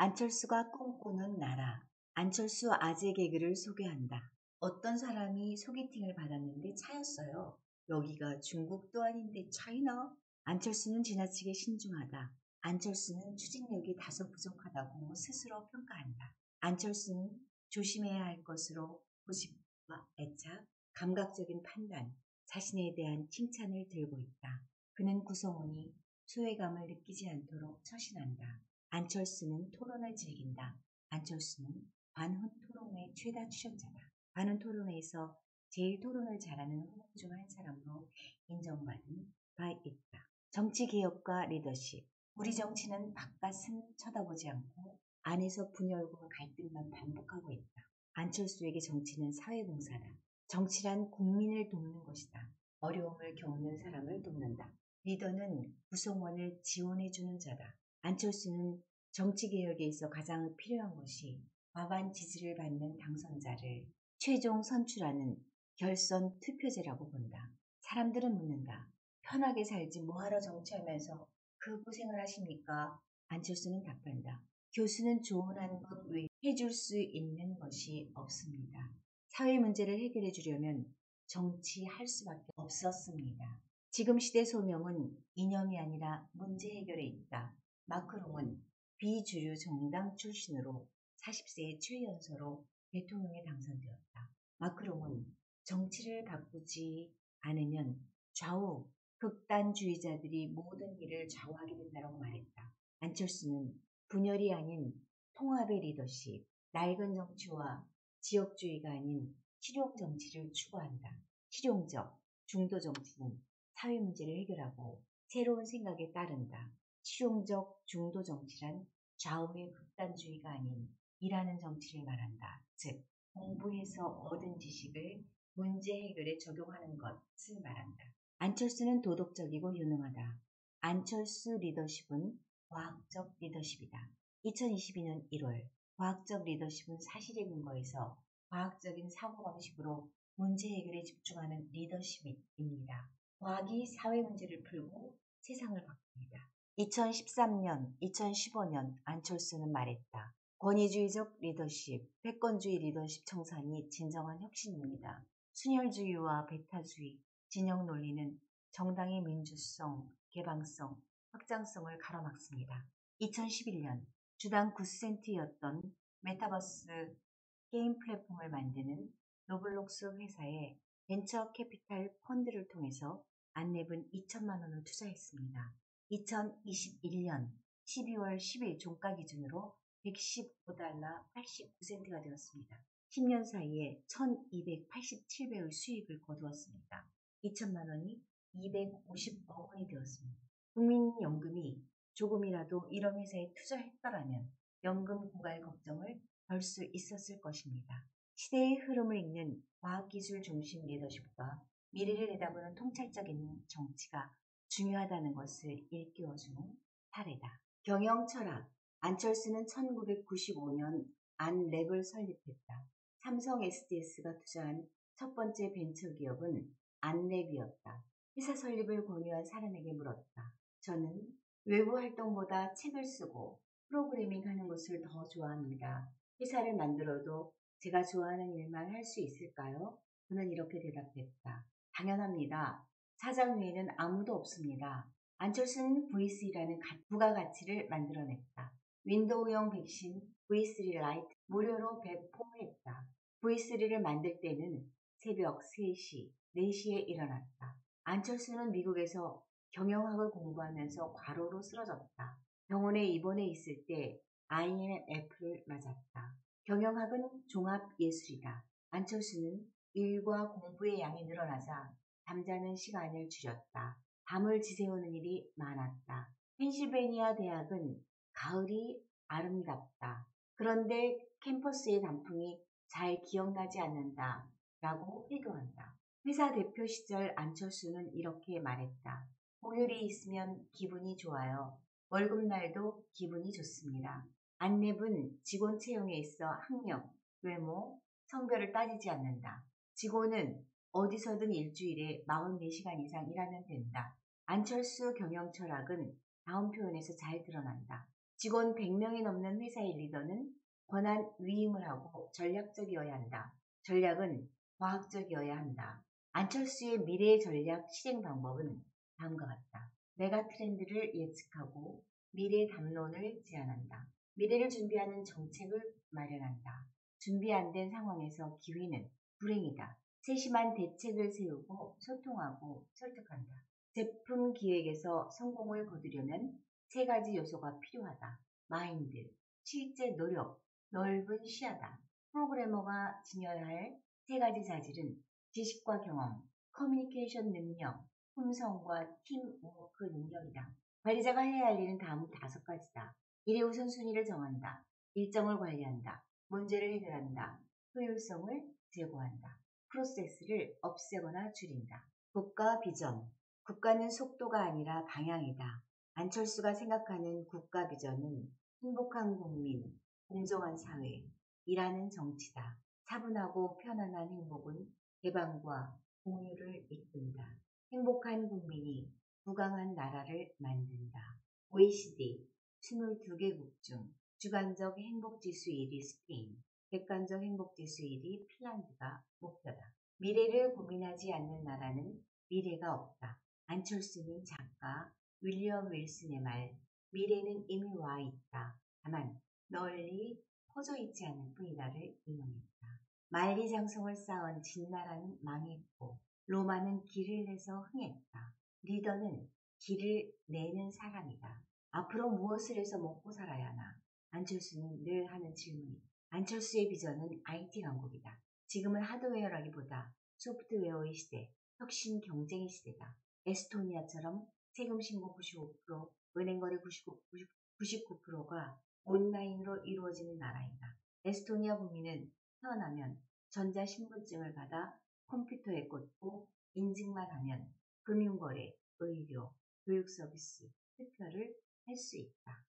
안철수가 꿈꾸는 나라. 안철수 아재 개그를 소개한다. 어떤 사람이 소개팅을 받았는데 차였어요. 여기가 중국도 아닌데 차이나? 안철수는 지나치게 신중하다. 안철수는 추진력이 다소 부족하다고 스스로 평가한다. 안철수는 조심해야 할 것으로 고집과 애착, 감각적인 판단, 자신에 대한 칭찬을 들고 있다. 그는 구성원이 소외감을 느끼지 않도록 처신한다. 안철수는 토론을 즐긴다. 안철수는 반훈 토론회 최다 출연자다. 반훈 토론회에서 제일 토론을 잘하는 후보 중 한 사람으로 인정받은 바 있다. 정치개혁과 리더십. 우리 정치는 바깥은 쳐다보지 않고 안에서 분열과 갈등만 반복하고 있다. 안철수에게 정치는 사회봉사다. 정치란 국민을 돕는 것이다. 어려움을 겪는 사람을 돕는다. 리더는 구성원을 지원해주는 자다. 안철수는 정치개혁에 있어 가장 필요한 것이 과반 지지를 받는 당선자를 최종 선출하는 결선 투표제라고 본다. 사람들은 묻는다. 편하게 살지 뭐하러 정치하면서 그 고생을 하십니까? 안철수는 답한다. 교수는 조언하는 것 외에 해줄 수 있는 것이 없습니다. 사회 문제를 해결해 주려면 정치할 수밖에 없었습니다. 지금 시대 소명은 이념이 아니라 문제 해결에 있다. 마크롱은 비주류 정당 출신으로 40세의 최연소로 대통령에 당선되었다. 마크롱은 정치를 바꾸지 않으면 좌우 극단주의자들이 모든 일을 좌우하게 된다고 말했다. 안철수는 분열이 아닌 통합의 리더십, 낡은 정치와 지역주의가 아닌 실용 정치를 추구한다. 실용적 중도 정치는 사회 문제를 해결하고 새로운 생각에 따른다. 실용적 중도 정치란 좌우의 극단주의가 아닌 일하는 정치를 말한다. 즉, 공부해서 얻은 지식을 문제 해결에 적용하는 것을 말한다. 안철수는 도덕적이고 유능하다. 안철수 리더십은 과학적 리더십이다. 2022년 1월 과학적 리더십은 사실에 근거해서 과학적인 사고방식으로 문제 해결에 집중하는 리더십입니다. 과학이 사회 문제를 풀고 세상을 바꿉니다. 2013년, 2015년 안철수는 말했다. 권위주의적 리더십, 패권주의 리더십 청산이 진정한 혁신입니다. 순혈주의와 배타주의, 진영 논리는 정당의 민주성, 개방성, 확장성을 가로막습니다. 2011년 주당 9센트였던 메타버스 게임 플랫폼을 만드는 로블록스 회사에 벤처 캐피탈 펀드를 통해서 안랩은 2천만 원을 투자했습니다. 2021년 12월 10일 종가 기준으로 115달러 89센트가 되었습니다. 10년 사이에 1287배의 수익을 거두었습니다. 2천만 원이 250억 원이 되었습니다. 국민연금이 조금이라도 이런 회사에 투자했더라면 연금 고갈 걱정을 덜 수 있었을 것입니다. 시대의 흐름을 읽는 과학기술 중심 리더십과 미래를 내다보는 통찰적인 정치가 중요하다는 것을 일깨워주는 사례다. 경영 철학. 안철수는 1995년 안랩을 설립했다. 삼성 SDS가 투자한 첫 번째 벤처기업은 안랩이었다. 회사 설립을 권유한 사람에게 물었다. 저는 외부 활동보다 책을 쓰고 프로그래밍 하는 것을 더 좋아합니다. 회사를 만들어도 제가 좋아하는 일만 할 수 있을까요? 그는 이렇게 대답했다. 당연합니다. 사장 외에는 아무도 없습니다. 안철수는 V3라는 부가가치를 만들어냈다. 윈도우용 백신 V3 라이트 무료로 배포했다. V3를 만들 때는 새벽 3시, 4시에 일어났다. 안철수는 미국에서 경영학을 공부하면서 과로로 쓰러졌다. 병원에 입원해 있을 때 IMF를 맞았다. 경영학은 종합예술이다. 안철수는 일과 공부의 양이 늘어나자 잠자는 시간을 줄였다. 밤을 지새우는 일이 많았다. 펜실베니아 대학은 가을이 아름답다. 그런데 캠퍼스의 단풍이 잘 기억나지 않는다. 라고 회고한다. 회사 대표 시절 안철수는 이렇게 말했다. 공휴일이 있으면 기분이 좋아요. 월급날도 기분이 좋습니다. 안랩은 직원 채용에 있어 학력, 외모, 성별을 따지지 않는다. 직원은 어디서든 일주일에 44시간 이상 일하면 된다. 안철수 경영 철학은 다음 표현에서 잘 드러난다. 직원 100명이 넘는 회사의 리더는 권한 위임을 하고 전략적이어야 한다. 전략은 과학적이어야 한다. 안철수의 미래 전략 실행 방법은 다음과 같다. 메가 트렌드를 예측하고 미래 담론을 제안한다. 미래를 준비하는 정책을 마련한다. 준비 안 된 상황에서 기회는 불행이다. 세심한 대책을 세우고 소통하고 설득한다. 제품 기획에서 성공을 거두려면 세 가지 요소가 필요하다. 마인드, 실제 노력, 넓은 시야다. 프로그래머가 지녀야 할 세 가지 자질은 지식과 경험, 커뮤니케이션 능력, 품성과 팀워크 능력이다. 관리자가 해야 할 일은 다음 5가지다. 일의 우선순위를 정한다. 일정을 관리한다. 문제를 해결한다. 효율성을 제고한다. 프로세스를 없애거나 줄인다. 국가 비전. 국가는 속도가 아니라 방향이다. 안철수가 생각하는 국가 비전은 행복한 국민, 공정한 사회, 일하는 정치다. 차분하고 편안한 행복은 개방과 공유를 이끈다. 행복한 국민이 부강한 나라를 만든다. OECD 22개국 중 주관적 행복지수 1위 스페인, 객관적 행복지수 1위 핀란드가 목표다. 미래를 고민하지 않는 나라는 미래가 없다. 안철수는 작가 윌리엄 윌슨의 말, 미래는 이미 와 있다. 다만 널리 퍼져 있지 않을 뿐이다를 인용했다. 만리장성을 쌓은 진나라는 망했고 로마는 길을 내서 흥했다. 리더는 길을 내는 사람이다. 앞으로 무엇을 해서 먹고 살아야 하나? 안철수는 늘 하는 질문이다. 안철수의 비전은 IT 강국이다. 지금은 하드웨어라기보다 소프트웨어의 시대, 혁신 경쟁의 시대다. 에스토니아처럼 세금 신고 95%, 은행 거래 99%가 온라인으로 이루어지는 나라이다. 에스토니아 국민은 태어나면 전자신분증을 받아 컴퓨터에 꽂고 인증만 하면 금융거래, 의료, 교육 서비스, 투표를 할 수 있다.